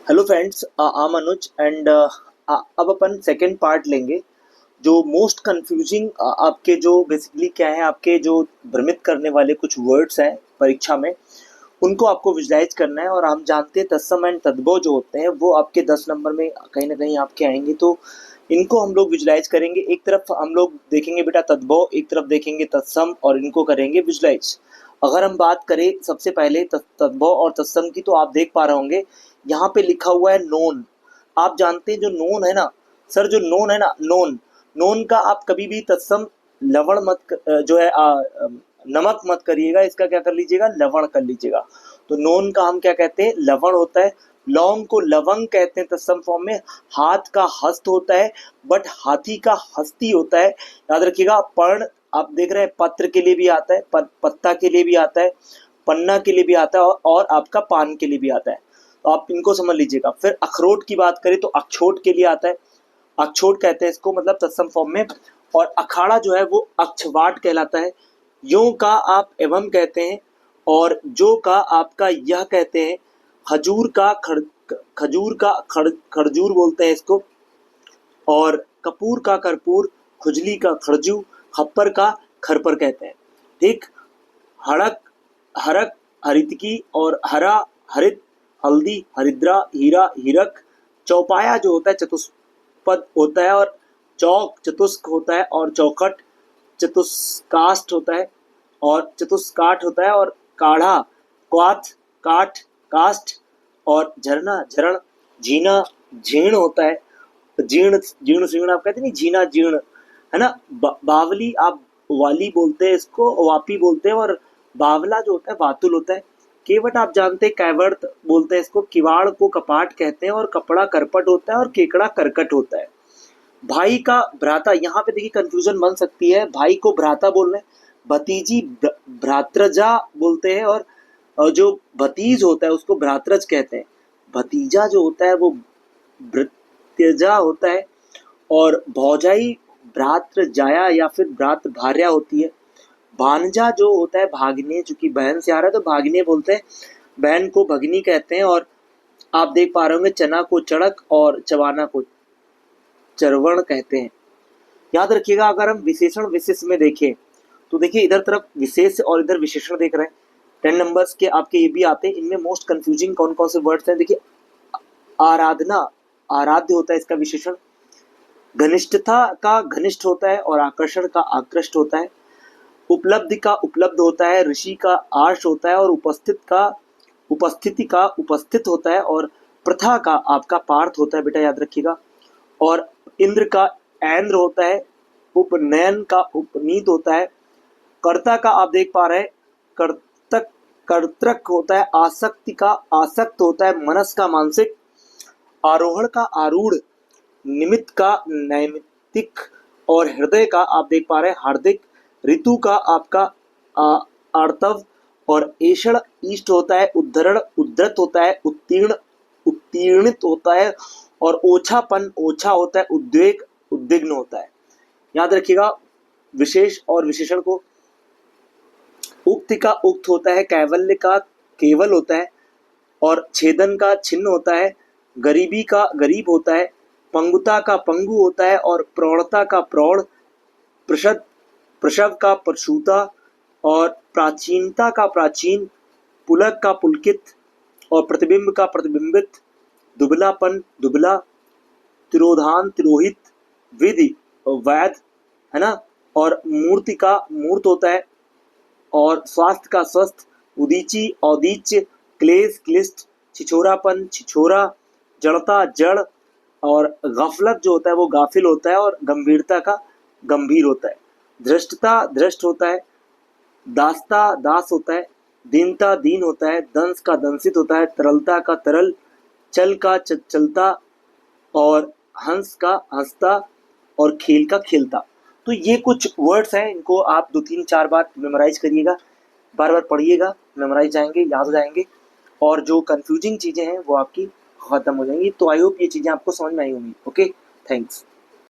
Hello friends, आम अनुज and अब अपन second part लेंगे। जो मोस्ट कंफ्यूजिंग आपके जो बेसिकली क्या है, आपके जो भ्रमित करने वाले कुछ वर्ड्स हैं परीक्षा में, उनको आपको विजुलाइज करना है। और हम जानते हैं तत्सम एंड तद्भव जो होते हैं वो आपके 10 नंबर में कहीं ना कहीं आपके आएंगे, तो इनको हम लोग विजुलाइज करेंगे। एक तरफ हम लोग देखेंगे बेटा तद्भव, एक तरफ देखेंगे तत्सम, और इनको करेंगे विजुलाइज। अगर हम बात करें सबसे पहले तद्भव और तत्सम की, तो आप देख पा रहे होंगे यहाँ पे लिखा हुआ है नोन। आप जानते हैं जो नोन है ना सर, जो नोन है ना, नोन नोन का आप कभी भी तत्सम लवण मत जो है नमक मत करिएगा, इसका क्या कर लीजिएगा, लवण कर लीजिएगा। तो नोन का हम क्या कहते हैं, लवण होता है। लौंग को लवंग कहते हैं तत्सम फॉर्म में। हाथ का हस्त होता है, बट हाथी का हस्ती होता है, याद रखिएगा। पर्ण आप देख रहे हैं, पत्र के लिए भी आता है, पत्ता के लिए भी आता है, पन्ना के लिए भी आता है, और आपका पान के लिए भी आता है। तो आप इनको समझ लीजिएगा। फिर अखरोट की बात करें तो अक्षोट के लिए आता है, अक्षोट कहते हैं इसको, मतलब तत्सम फॉर्म में। और अखाड़ा जो है वो अक्षवाट कहलाता है। यो का आप एवं कहते हैं, और जो का आपका यह कहते हैं। खजूर का खड़जूर बोलते हैं इसको। और कपूर का कर्पूर, खुजली का खरजू, खप्पर का खरपर कहते हैं। ठीक। हड़क हरक हरितकी, और हरा हरित, हल्दी हरिद्रा, हीरा हीरक। चौपाया जो होता है चतुष्पद होता है, और चौक चतुष्क होता है, और चौखट चतुष्काष्ठ होता है, और चतुष्काठ होता है। और काढ़ा क्वाथ, काठ काष्ठ। और झरना झरण, झीना झीण होता है। जीर्ण जीर्ण शीर्ण आप कहते नहीं, झीना जीर्ण है ना। बावली आप वाली बोलते हैं इसको, वापी बोलते हैं। और बावला जो होता है वातुल होता है। केवट आप जानते हैं कैवर्त बोलते हैं इसको। किवाड़ को कपाट कहते हैं, और कपड़ा करपट होता है, और केकड़ा करकट होता है। भाई का भ्राता, यहाँ पे देखिए कंफ्यूजन बन सकती है। भाई को भ्राता बोल रहे हैं, भतीजी भ्रातृजा बोलते हैं। और जो भतीज होता है उसको भ्रातृज कहते हैं। भतीजा जो होता है वो भृत्यजा होता है। और भौजाई भ्रातृजाया या फिर भ्रात भार्या होती है। भांजा जो होता है भाग्ने, चूंकि बहन से आ रहा है तो भाग्ने बोलते हैं। बहन को भगनी कहते हैं। और आप देख पा रहे होंगे चना को चड़क, और चवाना को चरवण कहते हैं। याद रखिएगा, अगर हम विशेषण विशेष में देखें तो देखिए इधर तरफ विशेष और इधर विशेषण देख रहे हैं। 10 नंबर्स के आपके ये भी आते हैं। इनमें मोस्ट कंफ्यूजिंग कौन कौन से वर्ड्स हैं देखिए। आराधना, आराध्य होता है इसका विशेषण। घनिष्ठता का घनिष्ठ होता है, और आकर्षण का आकृष्ट होता है। उपलब्धि का उपलब्ध होता है। ऋषि का आर्ष होता है, और उपस्थिति का उपस्थित होता है। और प्रथा का आपका पार्थ होता है बेटा, याद रखिएगा। और इंद्र का ऐन्द्र होता है। उपनयन का उपनीत होता है। कर्ता का आप देख पा रहे हैं कर्तक कर्तृक होता है। आसक्ति का आसक्त होता है। मनस का मानसिक। आरोहण का आरूढ़। निमित्त का नैमित्तिक। और हृदय का आप देख पा रहे हैं हार्दिक। ऋतु का आपका आर्तव। और ऐषण ईष्ट होता है। उद्धरण उद्धृत होता है। उत्तीर्ण उत्तीर्णित होता है। और ओछापन ओछा होता है। उद्वेग उद्विग्न होता है। याद रखिएगा विशेष और विशेषण को। उक्ति का उक्त होता है। कैवल्य का केवल होता है। और छेदन का छिन्न होता है। गरीबी का गरीब होता है। पंगुता का पंगु होता है। और प्रौढ़ता का प्रौढ़। प्रसद प्रसव का प्रसूता। और प्राचीनता का प्राचीन। पुलक का पुलकित। और प्रतिबिंब का प्रतिबिंबित। दुबलापन दुबला। तिरोधान तिरोहित। विधि वैध है ना। और मूर्ति का मूर्त होता है। और स्वास्थ्य का स्वस्थ। उदीची औदीच्य। क्लेश क्लिष्ट। छिछोरापन छिछोरा। जड़ता जड़। और गफलत जो होता है वो गाफिल होता है। और गंभीरता का गंभीर होता है। धृष्टता धृष्ट होता है। दासता दास होता है। दीनता दीन होता है। दंस का दंसित होता है। तरलता का तरल। चल का चलता। और हंस का हंसता। और खेल का खेलता। तो ये कुछ वर्ड्स हैं, इनको आप 2 3 4 बार मेमोराइज करिएगा, बार बार पढ़िएगा, मेमोराइज जाएंगे, याद हो जाएंगे। और जो कंफ्यूजिंग चीज़ें हैं वो आपकी ख़त्म हो जाएंगी। तो आई होप ये चीज़ें आपको समझ में आई होंगी। Okay, thanks.